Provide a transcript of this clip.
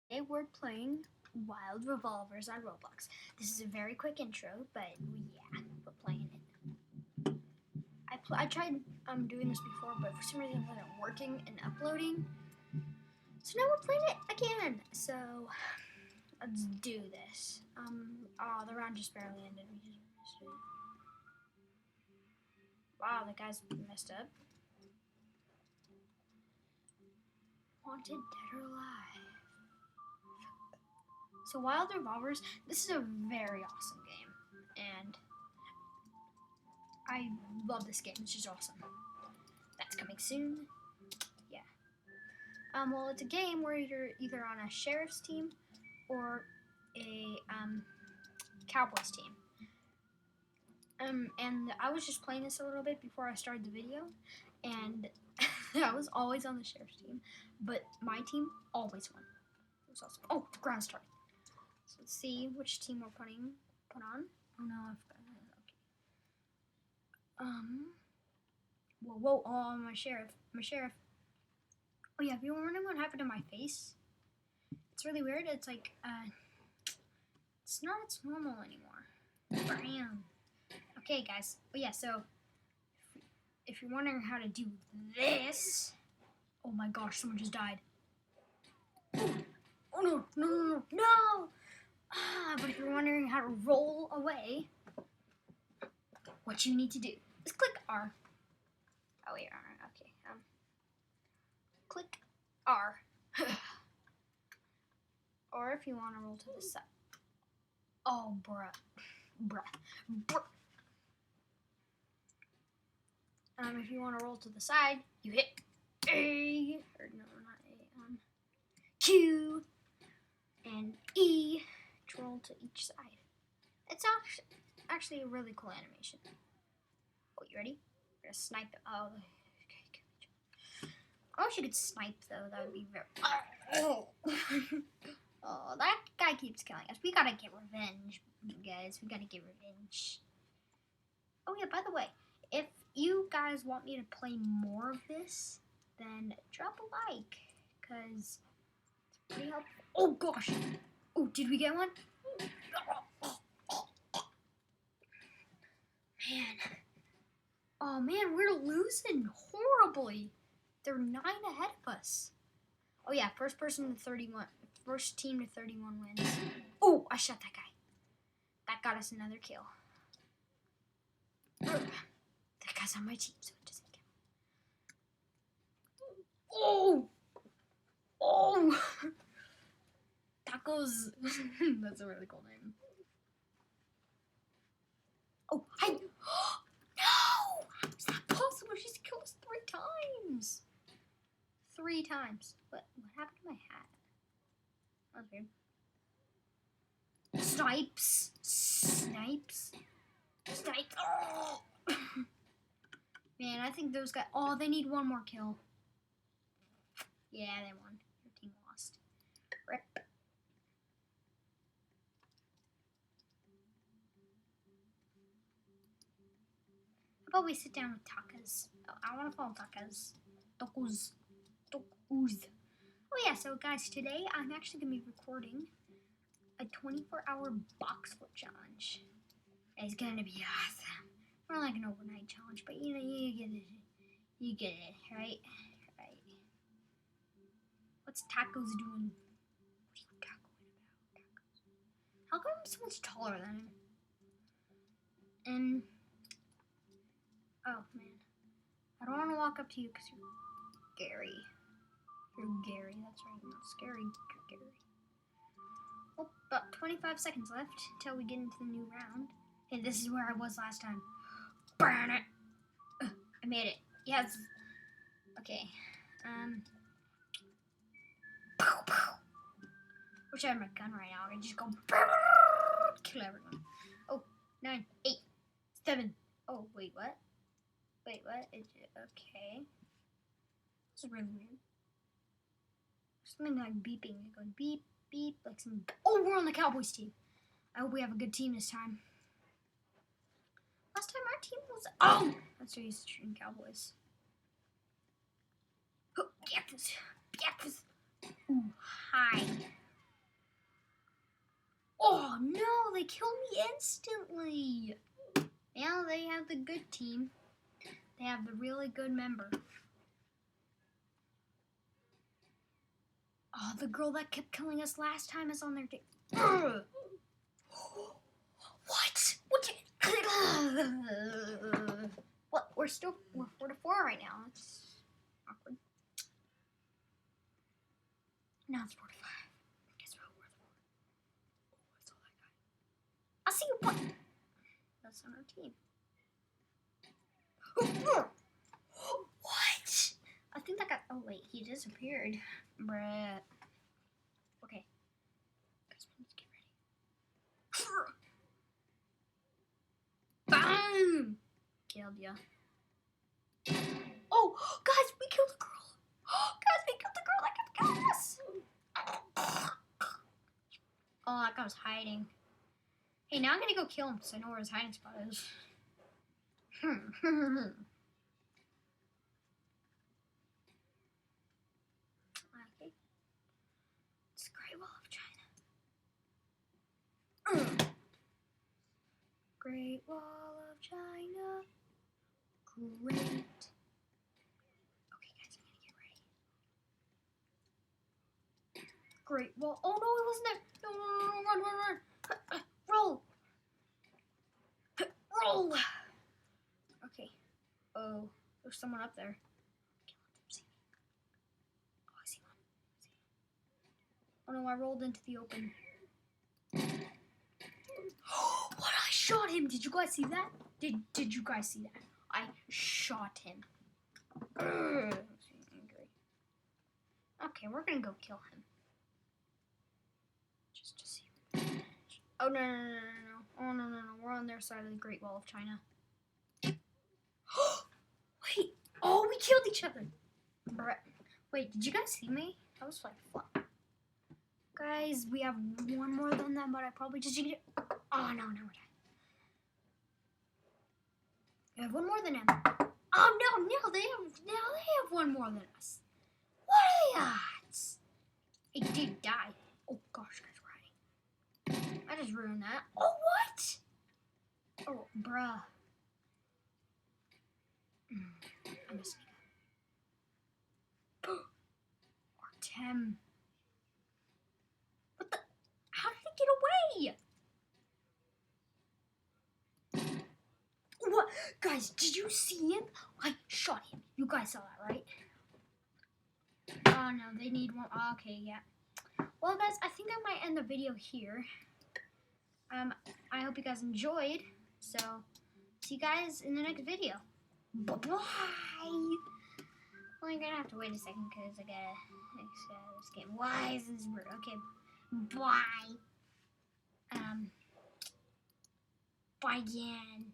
Today we're playing Wild Revolvers on Roblox. This is a very quick intro, but yeah, we're playing it. I tried doing this before, but for some reason it wasn't working and uploading. So now we're playing it again. So let's do this. Oh, the round just barely ended. We just missed it. Wow, the guy's messed up. Wanted dead or alive. So Wild Revolvers, this is a very awesome game, and I love this game. It's just awesome. That's coming soon. Yeah. Well, it's a game where you're either on a sheriff's team or a Cowboys team. And I was just playing this a little bit before I started the video, and I was always on the sheriff's team, but my team always won. It was awesome. Oh, the ground started. So let's see which team we're put on. Oh no, I've got it. Okay. Whoa, oh, my sheriff. Oh yeah, if you were wondering what happened to my face, it's really weird. It's like, it's not its normal anymore. Bam. Okay, guys. Oh yeah, so if you're wondering how to do this, oh my gosh, someone just died. Oh no! But if you're wondering how to roll away, what you need to do is click R. Oh wait, okay. Click R. Or if you want to roll to the side. Oh, bruh. If you want to roll to the side, you hit A, or no, not A, Q, and E to roll to each side. It's actually a really cool animation. Oh, you ready? We're gonna snipe it. Oh, okay. I wish you could snipe though. That would be very. Oh, that guy keeps killing us. We gotta get revenge, guys. We gotta get revenge. Oh yeah, by the way, if you guys want me to play more of this, then drop a like, because it's pretty helpful. Oh gosh! Oh, did we get one? Man. Oh man, we're losing horribly. They're 9 ahead of us. Oh yeah, first team to 31 wins. Oh, I shot that guy. That got us another kill. That guy's on my team, so it doesn't count. Oh! Tacos. That's a really cool name. Oh, hi. No! How is that possible? She's killed us 3 times. 3 times. What happened to my hat? That was weird. Snipes. Oh! Man, I think those guys. Oh, they need 1 more kill. Yeah, they won. Your team lost. Rip. How about we sit down with Takas? Oh, I want to follow Takas. Tacos. Oh yeah, so guys, today I'm actually going to be recording a 24-hour box flip challenge. It's going to be awesome. More like an overnight challenge, but you know, you get it. You get it, right? Right. What's Tacos doing? What are you cackling about, Tacos? How come I'm so much taller than him? And oh man, I don't want to walk up to you because you're Gary. You're Gary, that's right. Not scary, you're Gary. Well, about 25 seconds left until we get into the new round. Hey, this is where I was last time. Burn it! I made it. Yes. Okay. Wish I had my gun right now. I could just go kill everyone. Oh, 9, 8, 7. Oh, wait, what? Okay. This is really weird. Something like beeping. It's going beep, beep, like some. Oh, we're on the Cowboys team. I hope we have a good team this time. Last time our team was. Oh! That's why he's shooting Cowboys. Oh, Ooh, hi. they killed me instantly. Yeah, they have the good team. They have the really good member. Oh, the girl that kept killing us last time is on their team. What? What? We're 4-4 right now. It's awkward. Now it's 4-5. Guess what? We're 4. Oh, I saw that guy. I see you. What? That's on our team. What? I think that got. Oh wait, he disappeared. Bruh. Okay. Guys, we need to get ready. Bam! Killed ya. Oh, guys, we killed the girl. Guys, we killed the girl that kept killing us. Oh, that guy was hiding. Hey, now I'm gonna go kill him because I know where his hiding spot is. Okay. It's Great Wall of China. Great Wall of China. Great. Okay, guys, I'm gonna get ready. Great Wall. Oh no, it wasn't there. No, run, run, run. Roll. Roll. Okay. Oh, there's someone up there. Oh, I see one. Oh no, I rolled into the open. What? I shot him. Did you guys see that? Did you guys see that? I shot him. Okay, we're gonna go kill him. Just to see. Oh no. Oh no. We're on their side of the Great Wall of China. Wait. Oh, we killed each other. Wait, did you guys see me? That was like fun. Guys, we have one more than them, but I probably just didn't. Oh no, we're done. We have one more than them. Oh no, they have one more than us. What are the odds? It did die. Oh gosh, guys, we're hiding. I just ruined that. Oh what? Oh bruh. I'm just or Tim. What the? How did it get away? What? Guys, did you see him? I shot him. You guys saw that, right? Oh no, they need one. Oh, okay, yeah. Well, guys, I think I might end the video here. I hope you guys enjoyed. So, see you guys in the next video. Bye-bye. Well, you're gonna have to wait a second because I gotta this game. Why is this weird? Okay, bye. Bye again.